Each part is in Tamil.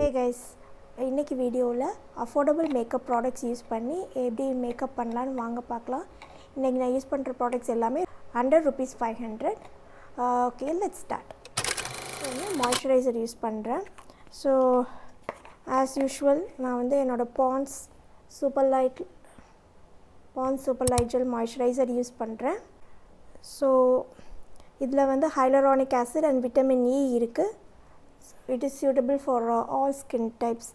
Hey guys, இன்னைக்கு வீடியோவில் அஃபோர்டபுள் மேக்கப் ப்ராடக்ட்ஸ் யூஸ் பண்ணி எப்படி மேக்கப் பண்ணலான்னு வாங்க பார்க்கலாம். இன்றைக்கி நான் யூஸ் பண்ணுற ப்ராடக்ட்ஸ் எல்லாமே under ₹500. Okay, let's start. Moisturiser use பண்ணுறேன். ஸோ ஆஸ் யூஷுவல் நான் வந்து என்னோடய Pond's super light gel moisturiser use பண்ணுறேன். ஸோ இதில் வந்து hyaluronic acid and vitamin E இருக்குது. It is suitable for all skin types,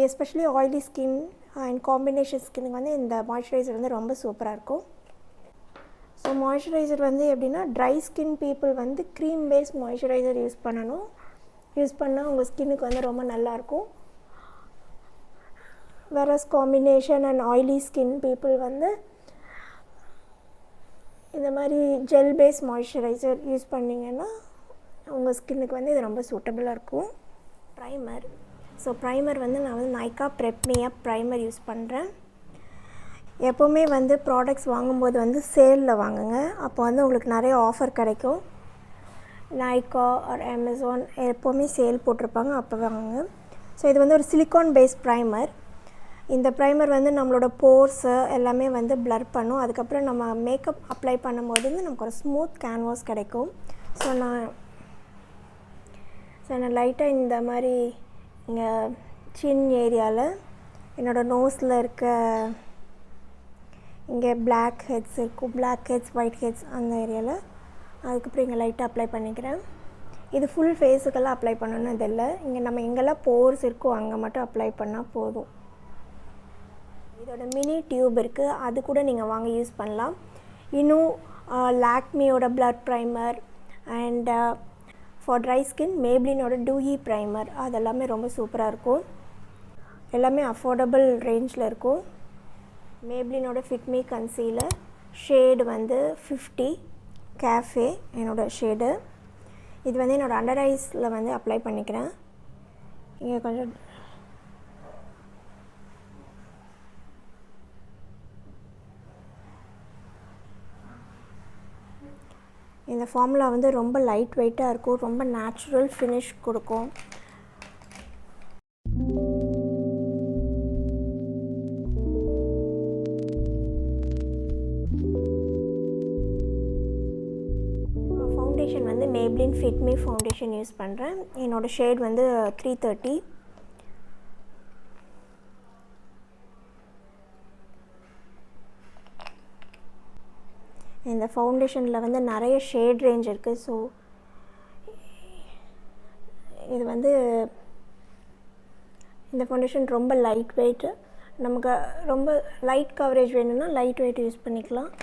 especially oily skin and combination skin வந்து இந்த மாய்ஸ்சரைசர் வந்து ரொம்ப சூப்பராக இருக்கும். ஸோ மாய்ஸ்சரைசர் வந்து எப்படின்னா ட்ரை ஸ்கின் பீப்புள் வந்து க்ரீம் பேஸ்ட் மாய்ஸ்சரைசர் யூஸ் பண்ணணும். யூஸ் பண்ணால் உங்கள் ஸ்கின்னுக்கு வந்து ரொம்ப நல்லாயிருக்கும். Whereas combination and oily skin people வந்து இந்த மாதிரி ஜெல் பேஸ்ட் மாய்ஸ்சரைசர் யூஸ் பண்ணிங்கன்னா உங்கள் ஸ்கின்னுக்கு வந்து இது ரொம்ப சூட்டபுளாக இருக்கும். ப்ரைமர் வந்து நான் வந்து நைக்கா ப்ரெப்மியா ப்ரைமர் யூஸ் பண்ணுறேன். எப்போவுமே வந்து ப்ராடக்ட்ஸ் வாங்கும்போது வந்து சேலில் வாங்குங்க. அப்போ வந்து உங்களுக்கு நிறைய ஆஃபர் கிடைக்கும். நைக்கா ஆர் அமேசான் எப்போவுமே சேல் போட்டிருப்பாங்க, அப்போ வாங்குங்க. ஸோ இது வந்து ஒரு சிலிக்கான் பேஸ்ட் ப்ரைமர். இந்த ப்ரைமர் வந்து நம்மளோட போர்ஸு எல்லாமே வந்து ப்ளர் பண்ணும். அதுக்கப்புறம் நம்ம மேக்கப் அப்ளை பண்ணும்போது வந்து நமக்கு ஒரு ஸ்மூத் கேன்வாஸ் கிடைக்கும். ஸோ நான் லைட்டாக இந்த மாதிரி இங்கே சின் ஏரியாவில் என்னோடய நோஸில் இருக்க இங்கே பிளாக் ஹெட்ஸ் இருக்கும், பிளாக் ஹெட்ஸ் ஒயிட் ஹெட்ஸ் அந்த ஏரியாவில் அதுக்கப்புறம் இங்கே லைட்டாக அப்ளை பண்ணிக்கிறேன். இது ஃபுல் ஃபேஸுக்கெல்லாம் அப்ளை பண்ணணும்னு இது இல்லை. இங்கே நம்ம எங்கெல்லாம் போர்ஸ் இருக்கோ அங்கே மட்டும் அப்ளை பண்ணால் போதும். இதோட மினி டியூப் இருக்குது, அது கூட நீங்கள் வாங்க யூஸ் பண்ணலாம். இன்னும் லாக்மியோட blur primer and for dry skin மேப்ளினோட டூயி ப்ரைமர் அதெல்லாமே ரொம்ப சூப்பராக இருக்கும். எல்லாமே அஃபோர்டபுள் ரேஞ்சில் இருக்கும். மேப்ளினோட ஃபிட்மி கன்சீலர் ஷேடு வந்து 50 கேஃபே என்னோடய ஷேடு. இது வந்து என்னோடய அண்டர் ஐஸில் வந்து அப்ளை பண்ணிக்கிறேன். இங்கே கொஞ்சம் இந்த ஃபார்முலா வந்து ரொம்ப லைட் வெயிட்டாக இருக்கும், ரொம்ப நேச்சுரல் ஃபினிஷ் கொடுக்கும். ஃபவுண்டேஷன் வந்து மேப்ளின் ஃபிட்மி ஃபவுண்டேஷன் யூஸ் பண்ணுறேன். என்னோடய ஷேட் வந்து 330. இந்த ஃபவுண்டேஷனில் வந்து நிறைய ஷேட் ரேஞ்ச் இருக்குது. ஸோ இது வந்து இந்த ஃபவுண்டேஷன் ரொம்ப லைட் வெயிட்டு. நமக்கு ரொம்ப லைட் கவரேஜ் வேணும்னா லைட் வெயிட் யூஸ் பண்ணிக்கலாம்.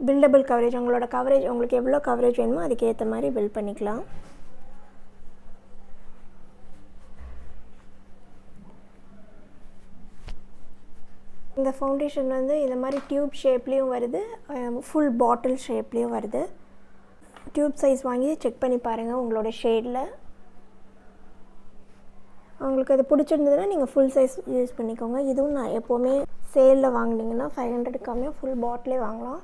பில்டபிள் கவரேஜ் உங்களுக்கு எவ்வளோ கவரேஜ் வேணுமோ அதுக்கேற்ற மாதிரி பில்ட் பண்ணிக்கலாம். இந்த ஃபவுண்டேஷன் வந்து இந்த மாதிரி டியூப் ஷேப்லேயும் வருது, ஃபுல் பாட்டில் ஷேப்லேயும் வருது. டியூப் சைஸ் வாங்கி செக் பண்ணி பாருங்கள் உங்களோட ஷேடில். உங்களுக்கு அது பிடிச்சிருந்ததுன்னா நீங்கள் ஃபுல் சைஸ் யூஸ் பண்ணிக்கோங்க. இதுவும் நான் எப்போவுமே சேலில் வாங்கினீங்கன்னா 500 கம்மியாக ஃபுல் பாட்டிலே வாங்கலாம்.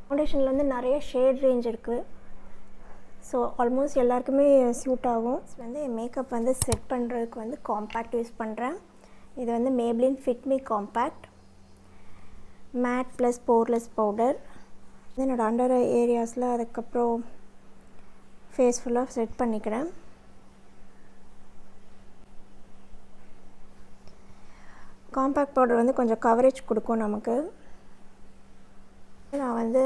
ஃபவுண்டேஷனில் வந்து நிறைய ஷேட் ரேஞ்ச் இருக்குது. ஸோ ஆல்மோஸ்ட் எல்லாருக்குமே சூட் ஆகும். வந்து மேக்கப் வந்து செட் பண்ணுறதுக்கு வந்து காம்பேக்ட் யூஸ் பண்ணுறேன். இது வந்து Maybelline Fit Me compact matte plus poreless powder. என்னோடய அண்டர் ஏரியாஸில் அதுக்கப்புறம் ஃபேஸ் ஃபுல்லாக செட் பண்ணிக்கிறேன். காம்பேக்ட் பவுடர் வந்து கொஞ்சம் கவரேஜ் கொடுக்கும் நமக்கு. நான் வந்து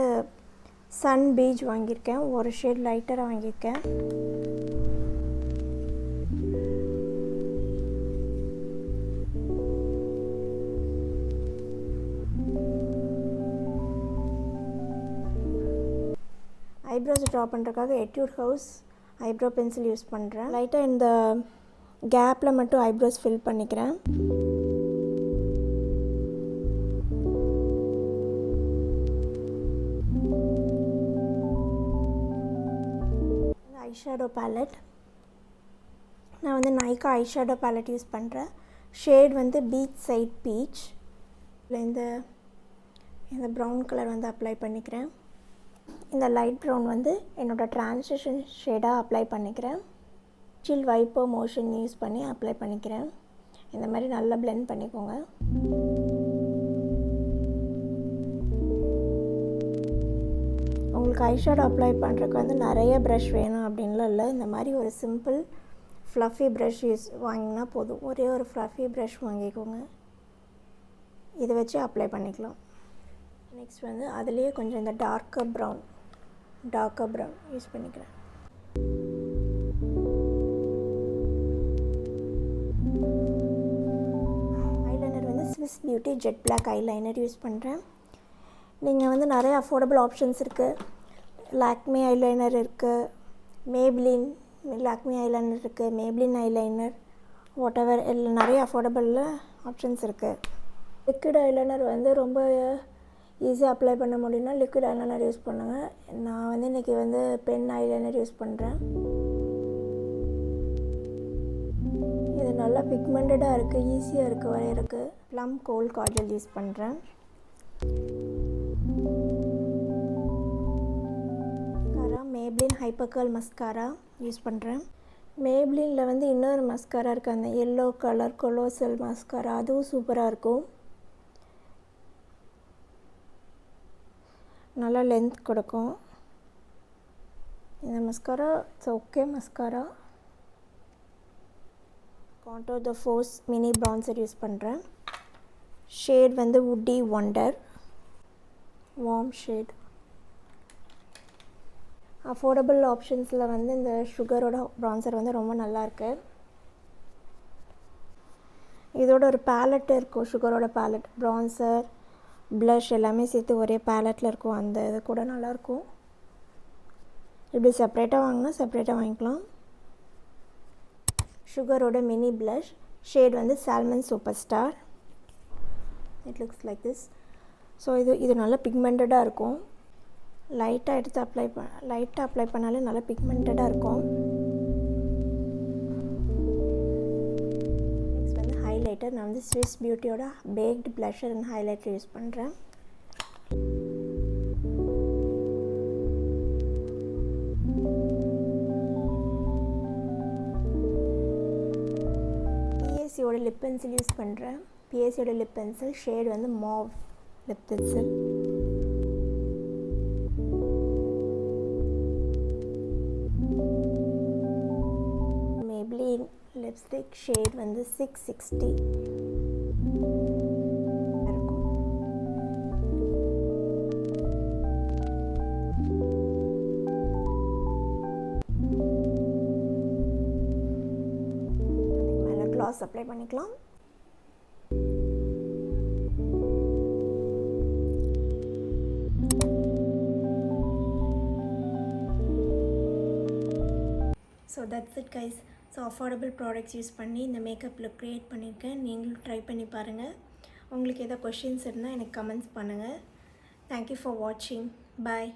சன் பீச் வாங்கியிருக்கேன், ஒரு ஷேட் லைட்டராக வாங்கியிருக்கேன். ஐப்ரோஸ் ட்ரா பண்ணுறதுக்காக எட்யூட் ஹவுஸ் ஐப்ரோ பென்சில் யூஸ் பண்ணுறேன். லைட்டாக இந்த கேப்பில் மட்டும் ஐப்ரோஸ் ஃபில் பண்ணிக்கிறேன். ஐஷேடோ பேலட் நான் வந்து நைக்கா ஐஷேடோ பேலட் யூஸ் பண்ணுறேன். ஷேட் வந்து பீச் சைட் பீச். இந்த ப்ரௌன் கலர் வந்து அப்ளை பண்ணிக்கிறேன். இந்த லைட் ப்ரௌன் வந்து என்னோடய ட்ரான்சிஷன் ஷேடாக அப்ளை பண்ணிக்கிறேன். சில் வைப்பர் மோஷன் யூஸ் பண்ணி அப்ளை பண்ணிக்கிறேன். இந்த மாதிரி நல்லா blend பண்ணிக்கோங்க. உங்களுக்கு ஐஷேடோ அப்ளை பண்ணுறதுக்கு வந்து நிறைய ப்ரஷ் வேணும் அப்படின்லாம் இல்லை. இந்த மாதிரி ஒரு சிம்பிள் ஃப்ளஃபி ப்ரஷ் வாங்கினா போதும். ஒரே ஒரு ஃப்ளஃபி ப்ரஷ் வாங்கிக்கோங்க. இதை வச்சு அப்ளை பண்ணிக்கலாம். நெக்ஸ்ட் வந்து அதுலேயே கொஞ்சம் இந்த டார்க்கர் ப்ரௌன் யூஸ் பண்ணிக்கிறேன். ஐலைனர் வந்து Swiss beauty jet black eyeliner use பண்ணுறேன். நீங்கள் வந்து நிறைய அஃபோர்டபுள் ஆப்ஷன்ஸ் இருக்குது. லாக்மே ஐலைனர் இருக்குது, மேப்ளின் லாக்மே ஐலைனர் இருக்குது, மேப்ளின் ஐலைனர், வாட் எவர் எல்லாம் நிறைய அஃபோர்டபுளில் ஆப்ஷன்ஸ் இருக்குது. லிக்விட் ஐலைனர் வந்து ரொம்ப ஈஸியாக அப்ளை பண்ண முடியும்னா லிக்விட் ஐலைனர் யூஸ் பண்ணுங்கள். நான் வந்து இன்றைக்கி வந்து பென் ஐலைனர் யூஸ் பண்ணுறேன். இது நல்லா பிக்மெண்டடாக இருக்குது, ஈஸியாக இருக்குது வரையறதுக்கு. ப்ளம் கோல்ட் காஜல் யூஸ் பண்ணுறேன். Maybelline hyper curl mascara use பண்ணுறேன். மேப்ளினில் வந்து இன்னொரு மஸ்காரா இருக்குது, அந்த எல்லோ கலர் கொலோசல் மஸ்காரா, அதுவும் சூப்பராக இருக்கும். நல்லா லென்த் கொடுக்கும் இந்த mascara. It's okay mascara. Contour the force mini bronzer use பண்ணுறேன். ஷேட் வந்து woody wonder warm shade. Affordable ஆப்ஷன்ஸில் வந்து இந்த சுகரோட ப்ரான்சர் வந்து ரொம்ப நல்லாயிருக்கு. இதோட ஒரு பேலட் இருக்கும், சுகரோட பேலட், ப்ரான்சர் ப்ளஷ் எல்லாமே சேர்த்து ஒரே பேலட்டில் இருக்கும். அந்த இது கூட நல்லாயிருக்கும். இப்படி செப்ரேட்டாக வாங்கினா செப்ரேட்டாக வாங்கிக்கலாம். சுகரோட மினி ப்ளஷ் ஷேட் வந்து salmon super star. It looks like this. So இது நல்லா பிக்மெண்டடாக இருக்கும். லைட்டாக எடுத்து அப்ளை பண்ணாலே நல்லா பிக்மெண்டடாக இருக்கும். நெக்ஸ்ட் வந்து ஹைலைட்டர். நான் வந்து ஸ்விஸ் பியூட்டியோட baked blusher and highlighter use பண்ணுறேன். பிஎஸ்சியோட லிப் பென்சில் யூஸ் பண்ணுறேன். பிஎஸ்சியோட லிப் பென்சில் ஷேட் வந்து mauve lip pencil. Maybelline lipstick shade வந்து 660 இருக்கும். அதுக்கு மேலே க்ளாஸ் அப்ளை பண்ணிக்கலாம். So that's it guys. So affordable products use பண்ணி இந்த மேக்கப் லுக் க்ரியேட் பண்ணியிருக்கேன். நீங்களும் ட்ரை பண்ணி பாருங்கள். உங்களுக்கு எதாவது கொஷின்ஸ் இருந்தால் எனக்கு கமெண்ட்ஸ் பண்ணுங்கள். தேங்க்யூ ஃபார் வாட்சிங். பாய்.